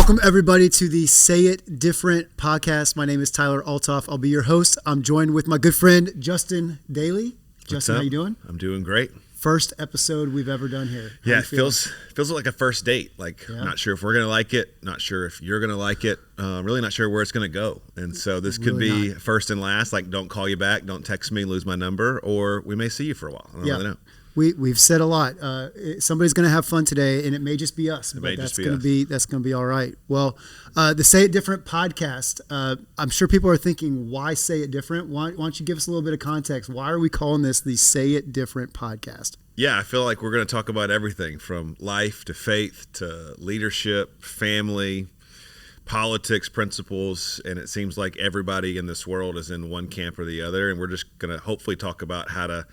Welcome, everybody, to the Say It Different podcast. My name is Tyler Altoff. I'll be your host. I'm joined with my good friend, Justin Daly. Justin, how you doing? I'm doing great. First episode we've ever done here. Yeah, it feels like a first date. Not sure if we're going to like it. Not sure if you're going to like it. Really not sure where it's going to go. And so this could be first and last. Like, don't call you back. Don't text me, lose my number. Or we may see you for a while. I don't really know. We've said a lot. Somebody's going to have fun today, and it may just be us. But that's going to be all right. Well, the Say It Different podcast. I'm sure people are thinking, why say it different? Why don't you give us a little bit of context? Why are we calling this the Say It Different podcast? Yeah, I feel like we're going to talk about everything from life to faith to leadership, family, politics, principles, and it seems like everybody in this world is in one camp or the other, and we're just going to hopefully talk about how to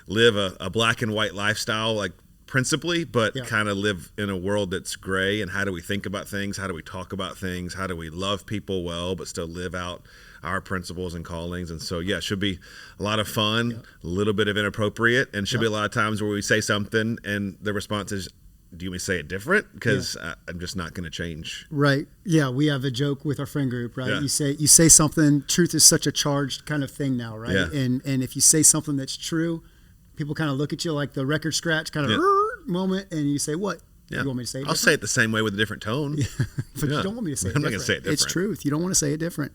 live a black and white lifestyle, like principally, but kind of live in a world that's gray. And how do we think about things? How do we talk about things? How do we love people well, but still live out our principles and callings? And so, it should be a lot of fun, a little bit of inappropriate, and should be a lot of times where we say something and the response is, do you want me to say it different? Because I'm just not going to change. Right. Yeah. We have a joke with our friend group, right? Yeah. You say something, truth is such a charged kind of thing now, right? Yeah. And if you say something that's true, people kind of look at you like the record scratch kind of moment, and you say, what? Yeah. You want me to say it I'll say it the same way with a different tone. But you don't want me to say it I'm not going to say it different. It's truth. You don't want to say it different.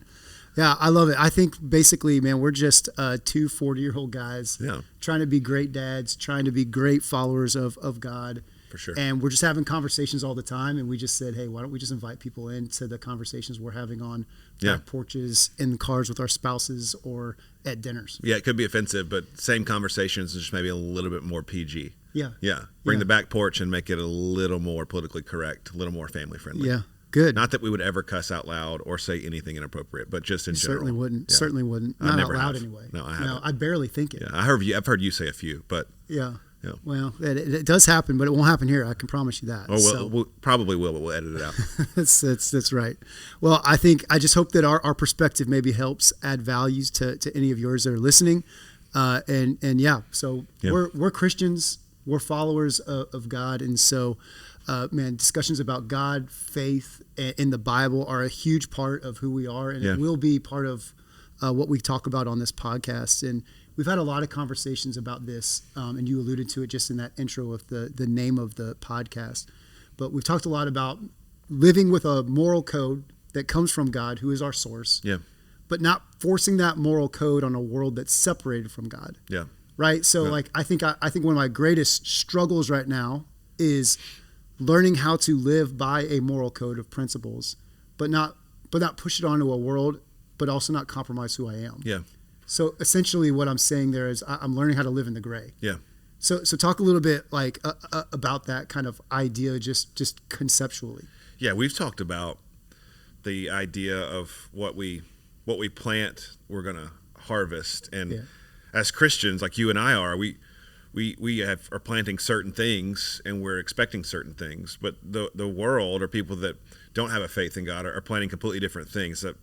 Yeah, I love it. I think basically, man, we're just two 40-year-old guys trying to be great dads, trying to be great followers of God. For sure. And we're just having conversations all the time, and we just said, hey, why don't we just invite people into the conversations we're having on back porches, in cars with our spouses, or at dinners. Yeah, it could be offensive, but same conversations, just maybe a little bit more PG. Yeah. Yeah. Bring the back porch and make it a little more politically correct, a little more family friendly. Yeah. Good. Not that we would ever cuss out loud or say anything inappropriate, but just in general. Certainly wouldn't. Yeah. Certainly wouldn't. Not out loud anyway. No, I haven't. No, I barely think it. Yeah, I've heard you say a few, but yeah. Well, it does happen, but it won't happen here. I can promise you that. Oh, we probably will, but we'll edit it out. That's right. Well, I just hope that our perspective maybe helps add values to any of yours that are listening. We're Christians. We're followers of God, and so, discussions about God, faith, in the Bible are a huge part of who we are, and it will be part of what we talk about on this podcast. And we've had a lot of conversations about this, and you alluded to it just in that intro of the name of the podcast. But we've talked a lot about living with a moral code that comes from God, who is our source, but not forcing that moral code on a world that's separated from God. Yeah. Right. So I think one of my greatest struggles right now is learning how to live by a moral code of principles, but not push it onto a world, but also not compromise who I am. Yeah. So essentially what I'm saying there is I'm learning how to live in the gray. Yeah. So talk a little bit about that kind of idea, just conceptually. Yeah. We've talked about the idea of what we plant, we're going to harvest. And as Christians, like you and I are, we are planting certain things and we're expecting certain things, but the world, or people that don't have a faith in God, are planting completely different things. That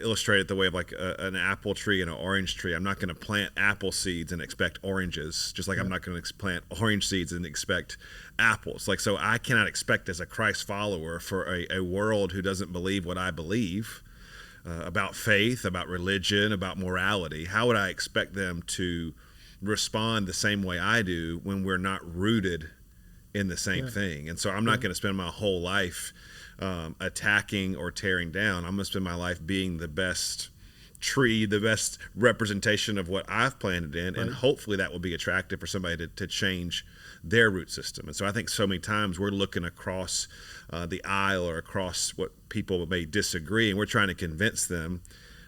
illustrate it the way of like an apple tree and an orange tree. I'm not going to plant apple seeds and expect oranges, just like I'm not going to plant orange seeds and expect apples. Like, so I cannot expect as a Christ follower for a world who doesn't believe what I believe about faith, about religion, about morality. How would I expect them to respond the same way I do when we're not rooted in the same thing? And so I'm not going to spend my whole life attacking or tearing down. I'm going to spend my life being the best tree, the best representation of what I've planted in, and hopefully that will be attractive for somebody to change their root system. And so I think so many times we're looking across the aisle or across what people may disagree, and we're trying to convince them.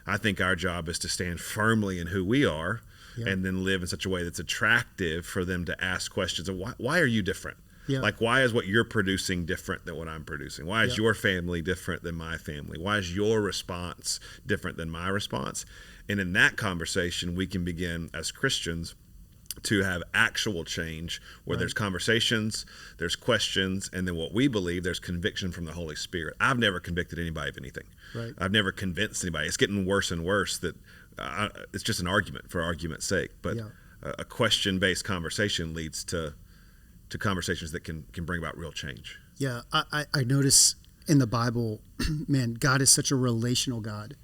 I think our job is to stand firmly in who we are and then live in such a way that's attractive for them to ask questions of why are you different? Yeah. Like, why is what you're producing different than what I'm producing? Why is your family different than my family? Why is your response different than my response? And in that conversation, we can begin as Christians to have actual change where there's conversations, there's questions, and then what we believe, there's conviction from the Holy Spirit. I've never convicted anybody of anything. Right. I've never convinced anybody. It's getting worse and worse that it's just an argument for argument's sake. But a question-based conversation leads to conversations that can bring about real change. Yeah, I notice in the Bible, man, God is such a relational God.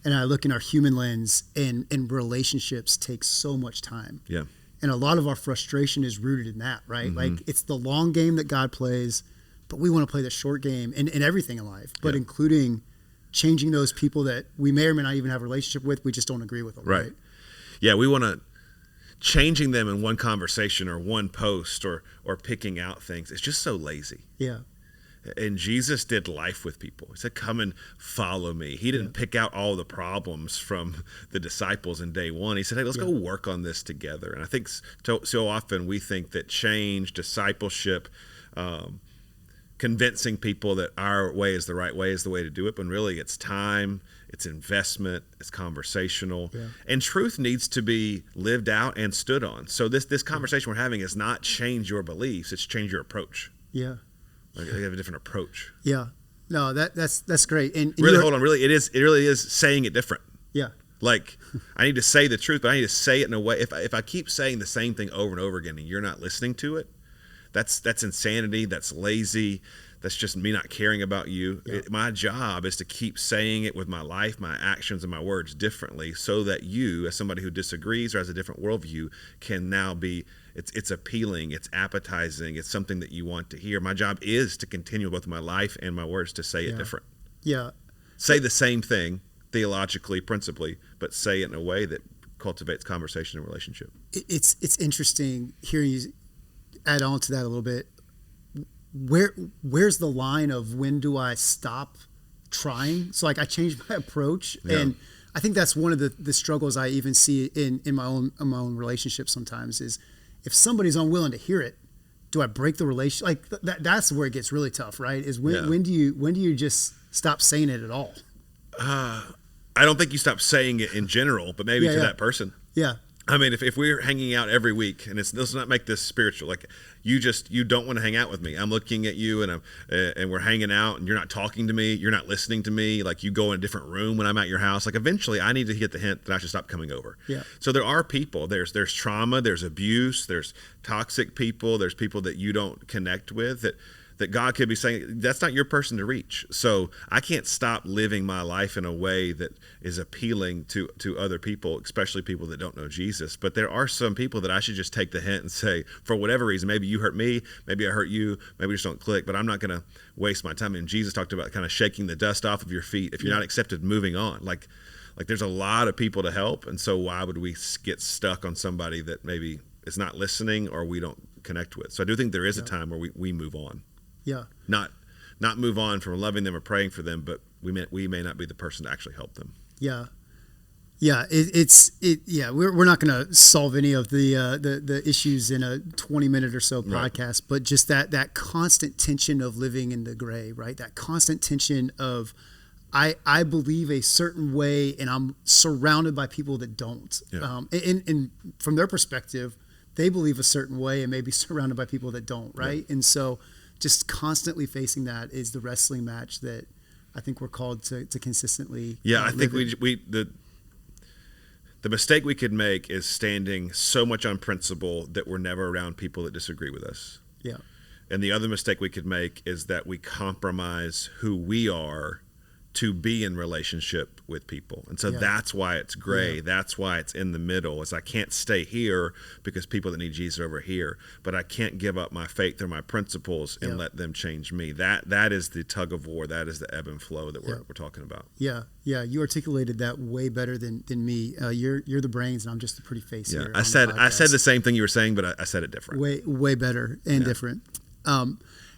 And I look in our human lens, and relationships take so much time. Yeah. And a lot of our frustration is rooted in that, right? Like it's the long game that God plays, but we want to play the short game in everything in life, but including changing those people that we may or may not even have a relationship with. We just don't agree with them. Right. Yeah. We want to changing them in one conversation or one post or picking out things. It's just so lazy. Yeah. And Jesus did life with people. He said, come and follow me. He didn't pick out all the problems from the disciples in day one. He said, hey, let's go work on this together. And I think so often we think that change, discipleship, convincing people that our way is the right way is the way to do it. But really it's time, it's investment, it's conversational. Yeah. And truth needs to be lived out and stood on. So this conversation we're having is not change your beliefs, it's change your approach. Yeah. Like they have a different approach. Yeah, no, that's great. And really, hold on. Really, it really is saying it different. Yeah. Like I need to say the truth, but I need to say it in a way. If I keep saying the same thing over and over again, and you're not listening to it, that's insanity. That's lazy. That's just me not caring about you. Yeah. My job is to keep saying it with my life, my actions, and my words differently, so that you, as somebody who disagrees or has a different worldview, can now be. It's appealing, it's appetizing, it's something that you want to hear. My job is to continue both my life and my words to say it different. Yeah. Say the same thing theologically, principally, but say it in a way that cultivates conversation and relationship. It's interesting hearing you add on to that a little bit. Where's the line of when do I stop trying? So like I changed my approach, and I think that's one of the struggles I even see in my own relationship sometimes is, if somebody's unwilling to hear it, do I break the relation? Like that's where it gets really tough, right? Is when do you just stop saying it at all? I don't think you stop saying it in general, but maybe to that person. Yeah. I mean, if we're hanging out every week, and let's not make this spiritual. Like you don't want to hang out with me. I'm looking at you, and we're hanging out, and you're not talking to me. You're not listening to me. Like you go in a different room when I'm at your house. Like eventually, I need to get the hint that I should stop coming over. Yeah. So there are people. There's trauma. There's abuse. There's toxic people. There's people that you don't connect with that God could be saying, that's not your person to reach. So I can't stop living my life in a way that is appealing to other people, especially people that don't know Jesus. But there are some people that I should just take the hint and say, for whatever reason, maybe you hurt me, maybe I hurt you, maybe we just don't click, but I'm not going to waste my time. And Jesus talked about kind of shaking the dust off of your feet. If you're not accepted, moving on. Like there's a lot of people to help. And so why would we get stuck on somebody that maybe is not listening or we don't connect with? So I do think there is a time where we move on. Yeah. Not move on from loving them or praying for them, but we may not be the person to actually help them. Yeah. Yeah. We're not going to solve any of the issues in a 20-minute or so podcast, but just that constant tension of living in the gray, right? That constant tension of I believe a certain way and I'm surrounded by people that don't. Yeah. And from their perspective, they believe a certain way and may be surrounded by people that don't, right? Yeah. And so just constantly facing that is the wrestling match that I think we're called to consistently. Yeah, I think the mistake we could make is standing so much on principle that we're never around people that disagree with us. Yeah. And the other mistake we could make is that we compromise who we are to be in relationship with people. And so that's why it's gray. Yeah. That's why it's in the middle. Is I can't stay here because people that need Jesus are over here, but I can't give up my faith or my principles and let them change me. That is the tug of war. That is the ebb and flow that we're talking about. Yeah. Yeah. You articulated that way better than me. You're the brains and I'm just the pretty face here. I said the same thing you were saying, but I said it different. Way better and different.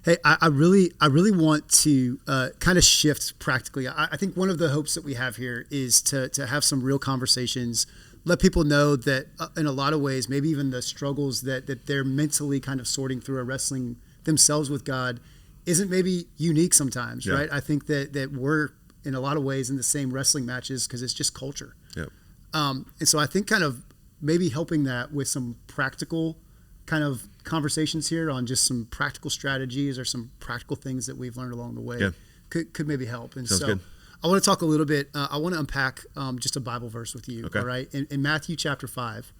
Hey, I really want to kind of shift practically. I think one of the hopes that we have here is to have some real conversations, let people know that in a lot of ways, maybe even the struggles that they're mentally kind of sorting through or wrestling themselves with God isn't maybe unique sometimes, right? I think that we're in a lot of ways in the same wrestling matches because it's just culture. Yeah. And so I think kind of maybe helping that with some practical kind of conversations here on just some practical strategies or some practical things that we've learned along the way could maybe help. And Sounds good. I want to talk a little bit. I want to unpack just a Bible verse with you. Okay. All right. In Matthew chapter 5,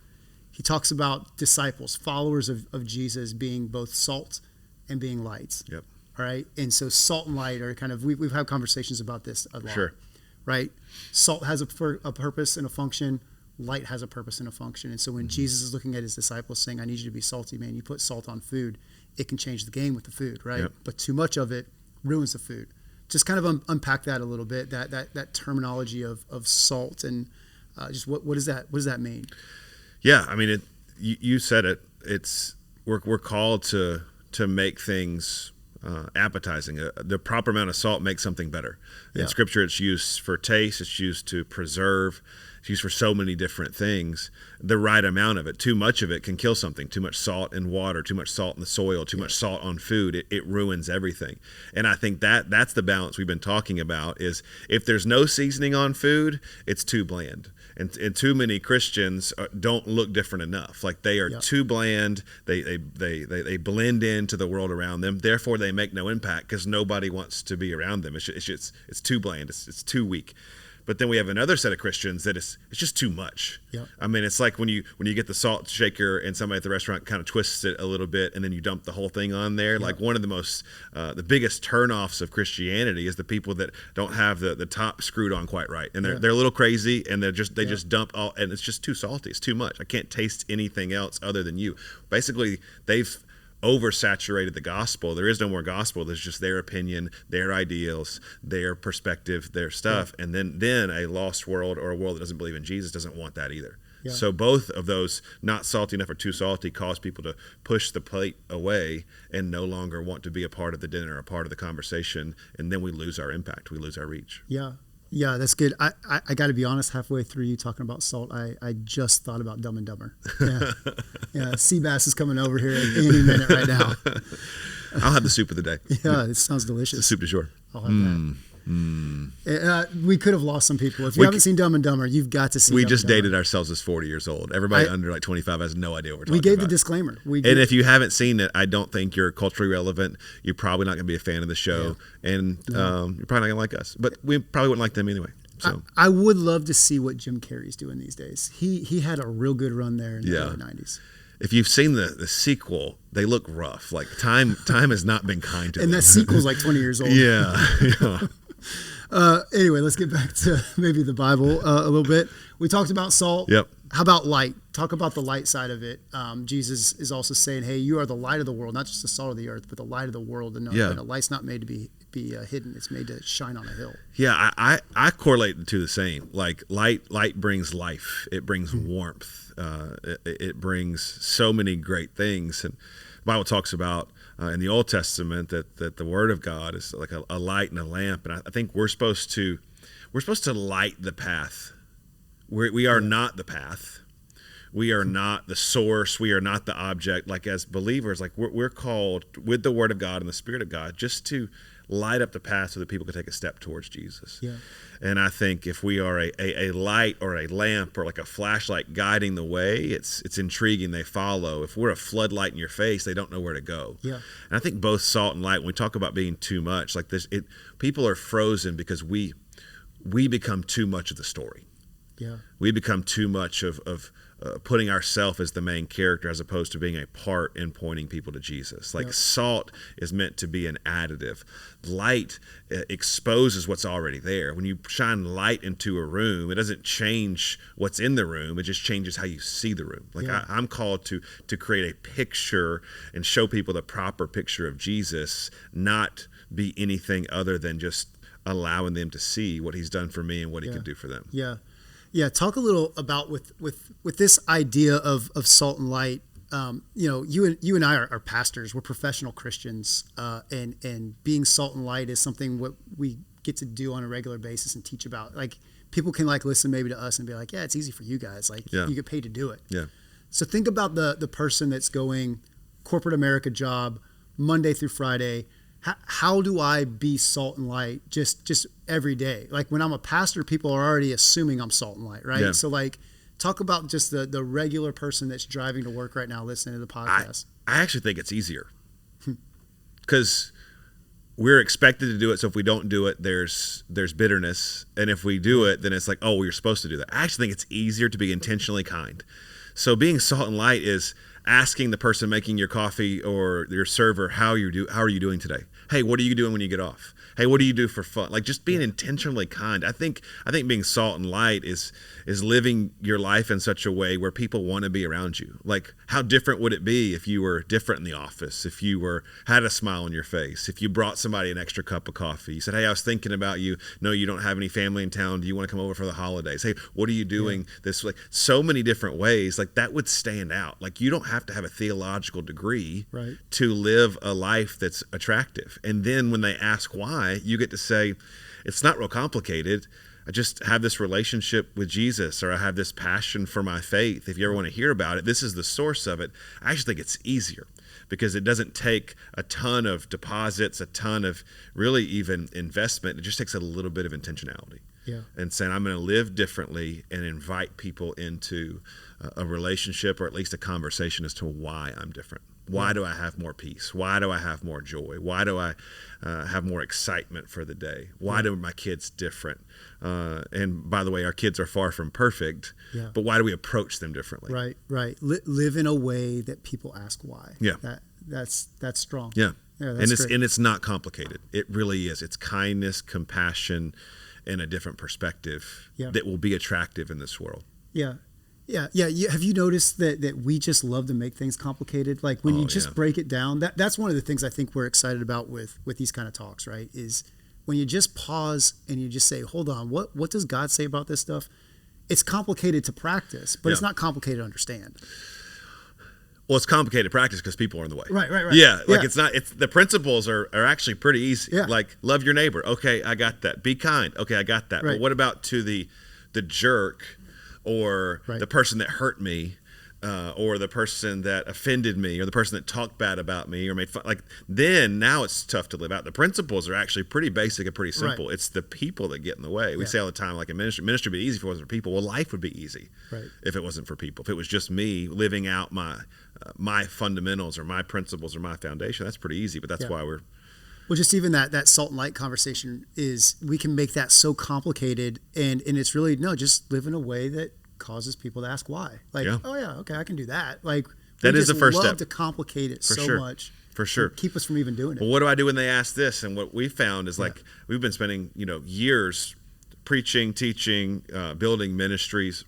he talks about disciples, followers of Jesus being both salt and being light. Yep. All right. And so salt and light are kind of, we've had conversations about this a lot. Sure. Right. Salt has a purpose and a function. Light has a purpose and a function. And so when Jesus is looking at his disciples saying, I need you to be salty, man, you put salt on food, it can change the game with the food, right? Yep. But too much of it ruins the food. Just kind of unpack that a little bit, that terminology of salt and just what does that mean? Yeah, I mean, you said it. We're called to make things appetizing. The proper amount of salt makes something better. In Scripture, it's used for taste. It's used to preserve. It's used for so many different things. The right amount of it. Too much of it can kill something. Too much salt in water. Too much salt in the soil. Too much salt on food. It ruins everything. And I think that's the balance we've been talking about. Is if there's no seasoning on food, it's too bland. And too many Christians don't look different enough. Like they are too bland. They blend into the world around them. Therefore, they make no impact because nobody wants to be around them. It's too bland. It's too weak. But then we have another set of Christians that it's just too much. Yeah. I mean, it's like when you get the salt shaker and somebody at the restaurant kind of twists it a little bit and then you dump the whole thing on there. Yeah. Like one of the biggest turnoffs of Christianity is the people that don't have the top screwed on quite right, and they're a little crazy, and they just dump all, and it's just too salty. It's too much. I can't taste anything else other than you. Basically, they've oversaturated the gospel. There is no more gospel. There's just their opinion, their ideals, their perspective, their stuff. And then a lost world or a world that doesn't believe in Jesus doesn't want that either. Yeah. So both of those, not salty enough or too salty, cause people to push the plate away and no longer want to be a part of the dinner, a part of the conversation. And then we lose our impact. We lose our reach. Yeah. Yeah, that's good. I got to be honest, halfway through you talking about salt, I just thought about Dumb and Dumber. Yeah. Seabass is coming over here any minute right now. I'll have the soup of the day. Yeah, it sounds delicious. Soup du jour. I'll have that. We could have lost some people. If you haven't seen Dumb and Dumber, you've got to see We Dumb just and Dumber. dated ourselves as 40 years old. Everybody under like 25 has no idea what we're talking about. We gave the disclaimer. And if you haven't seen it, I don't think you're culturally relevant. You're probably not going to be a fan of the show. Yeah. And you're probably not going to like us. But we probably wouldn't like them anyway. So I would love to see what Jim Carrey's doing these days. He had a real good run there in the early 90s. If you've seen the sequel, they look rough. Like time has not been kind to them. And that sequel's like 20 years old. Yeah. Anyway, let's get back to maybe the Bible a little bit. We talked about salt. Yep. How about light? Talk about the light side of it. Jesus is also saying, hey, you are the light of the world, not just the salt of the earth, but the light of the world. And light's not made to be hidden. It's made to shine on a hill. Yeah, I correlate the two the same. Like light brings life. It brings warmth. It brings so many great things. And the Bible talks about in the Old Testament that the Word of God is like a light and a lamp. And I think we're supposed to light the path. We are not the path. We are not the source. We are not the object. Like as believers, like we're called with the Word of God and the Spirit of God just to light up the path so that people can take a step towards Jesus. Yeah. And I think if we are a light or a lamp or like a flashlight guiding the way, it's intriguing. They follow. If we're a floodlight in your face, they don't know where to go. Yeah. And I think both salt and light, when we talk about being too much, like this, people are frozen because we become too much of the story. Yeah. We become too much of putting ourselves as the main character as opposed to being a part in pointing people to Jesus. Like salt is meant to be an additive. Light exposes what's already there. When you shine light into a room, it doesn't change what's in the room. It just changes how you see the room. Like I'm called to create a picture and show people the proper picture of Jesus, not be anything other than just allowing them to see what he's done for me and what he can do for them. Yeah. Yeah, talk a little about with this idea of salt and light. You and I are pastors. We're professional Christians, and being salt and light is something what we get to do on a regular basis and teach about. Like people can like listen maybe to us and be like, yeah, it's easy for you guys. Like you get paid to do it. Yeah. So think about the person that's going corporate America job Monday through Friday. How do I be salt and light just every day? Like when I'm a pastor, people are already assuming I'm salt and light, right? Yeah. So like talk about just the regular person that's driving to work right now listening to the podcast. I actually think it's easier because we're expected to do it. So if we don't do it, there's bitterness. And if we do it, then it's like, oh, well, you're supposed to do that. I actually think it's easier to be intentionally kind. So being salt and light is asking the person making your coffee or your server how are you doing today? Hey, what are you doing when you get off? Hey, what do you do for fun? Like just being intentionally kind. I think being salt and light is living your life in such a way where people want to be around you. Like how different would it be if you were different in the office, if you had a smile on your face, if you brought somebody an extra cup of coffee, you said, hey, I was thinking about you. No, you don't have any family in town. Do you want to come over for the holidays? Hey, what are you doing this like so many different ways? Like that would stand out. Like you don't have to have a theological degree to live a life that's attractive. And then when they ask why, you get to say, it's not real complicated. I just have this relationship with Jesus, or I have this passion for my faith. If you ever want to hear about it, this is the source of it. I actually think it's easier because it doesn't take a ton of deposits, a ton of really even investment. It just takes a little bit of intentionality. Yeah. And saying, I'm going to live differently and invite people into a relationship or at least a conversation as to why I'm different. Why do I have more peace? Why do I have more joy? Why do I have more excitement for the day? Why do my kids different? And by the way, our kids are far from perfect, but why do we approach them differently? Right. Live in a way that people ask why. Yeah. That's strong. Yeah. That's great. And it's not complicated. It really is. It's kindness, compassion, and a different perspective that will be attractive in this world. Yeah. Have you noticed that we just love to make things complicated? Like when you just break it down, that's one of the things I think we're excited about with these kind of talks, right? Is when you just pause and you just say, hold on, what does God say about this stuff? It's complicated to practice, but it's not complicated to understand. Well, it's complicated to practice because people are in the way. Right. Yeah, like it's the principles are actually pretty easy. Yeah. Like love your neighbor. Okay, I got that. Be kind. Okay, I got that. Right. But what about to the jerk or the person that hurt me or the person that offended me or the person that talked bad about me or made fun? Like then now it's tough to live out. The principles are actually pretty basic and pretty simple. Right. It's the people that get in the way. We say all the time, like in ministry would be easy if it wasn't for people. Well, life would be easy if it wasn't for people. If it was just me living out my fundamentals or my principles or my foundation, that's pretty easy. But that's why we're... Well, just even that salt and light conversation is we can make that so complicated, and it's really just live in a way that causes people to ask why. Like, okay, I can do that. Like that is the first step. We love to complicate it much. For sure. Keep us from even doing it. Well, what do I do when they ask this? And what we found is like we've been spending years preaching, teaching, building ministries,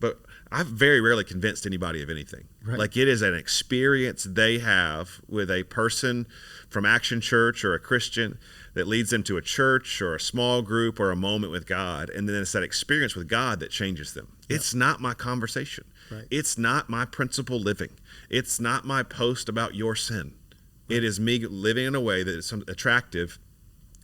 but I've very rarely convinced anybody of anything. Right. Like it is an experience they have with a person from Action Church or a Christian that leads them to a church or a small group or a moment with God. And then it's that experience with God that changes them. Yep. It's not my conversation. Right. It's not my principle living. It's not my post about your sin. Right. It is me living in a way that is attractive.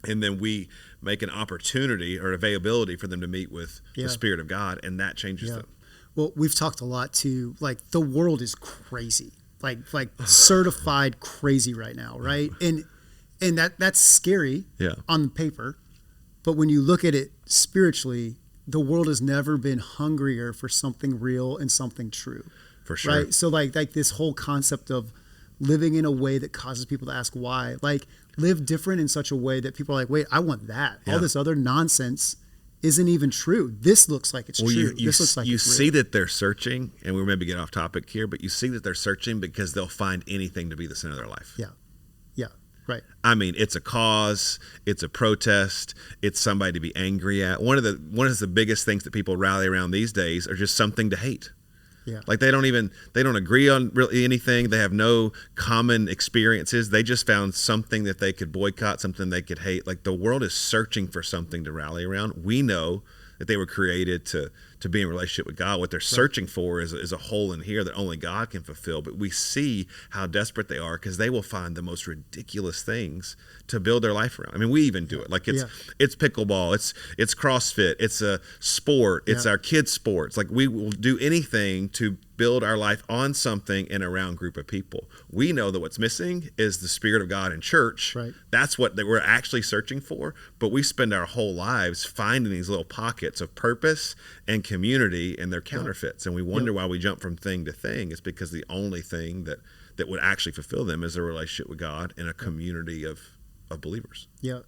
And then we make an opportunity or availability for them to meet with the Spirit of God. And that changes them. Well, we've talked a lot too, like the world is crazy, like certified crazy right now, right? And that's scary on the paper, but when you look at it spiritually, the world has never been hungrier for something real and something true. For sure. Right? So like this whole concept of living in a way that causes people to ask why, like live different in such a way that people are like, wait, I want that. Yeah. All this other nonsense isn't even true. This looks like it's true. This looks like you it's real. see that they're searching, and we'll maybe get off topic here, but you see that they're searching because they'll find anything to be the center of their life. Yeah. Right. I mean, it's a cause, it's a protest, it's somebody to be angry at. One of the biggest things that people rally around these days are just something to hate. Yeah. Like they don't agree on really anything. They have no common experiences. They just found something that they could boycott, something they could hate. Like the world is searching for something to rally around. We know that they were created to be in relationship with God. What they're searching for is a hole in here that only God can fulfill. But we see how desperate they are because they will find the most ridiculous things to build their life around. I mean, we even do it. Like it's pickleball, it's CrossFit, it's a sport, it's our kids' sports. Like we will do anything to build our life on something and around a group of people. We know that what's missing is the Spirit of God in church. Right. That's what we're actually searching for. But we spend our whole lives finding these little pockets of purpose and community, and they're counterfeits. And we wonder why we jump from thing to thing. It's because the only thing that would actually fulfill them is a relationship with God and a community of believers. Yeah.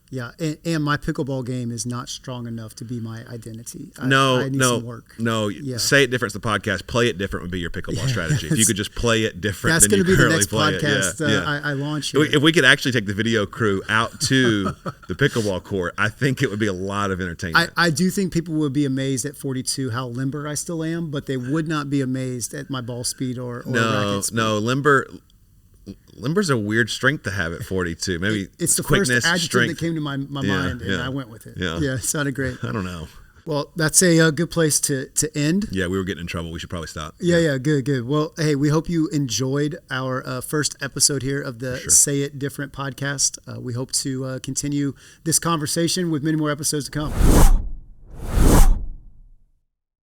Yeah, and my pickleball game is not strong enough to be my identity. I need some work. Yeah. Say It Different's the podcast. Play It Different would be your pickleball strategy. If you could just play it different, that's than you currently play it. That's going to be the next podcast I launch here. If we could actually take the video crew out to the pickleball court, I think it would be a lot of entertainment. I do think people would be amazed at 42 how limber I still am, but they would not be amazed at my ball speed or racket speed. No, limber's a weird strength to have at 42. Maybe it's the quickness, first adjective strength. that came to my mind, and I went with it. Yeah, it sounded great. I don't know. Well, that's a good place to end. Yeah, we were getting in trouble. We should probably stop. Yeah, good. Well, hey, we hope you enjoyed our first episode here of the Say It Different podcast. We hope to continue this conversation with many more episodes to come.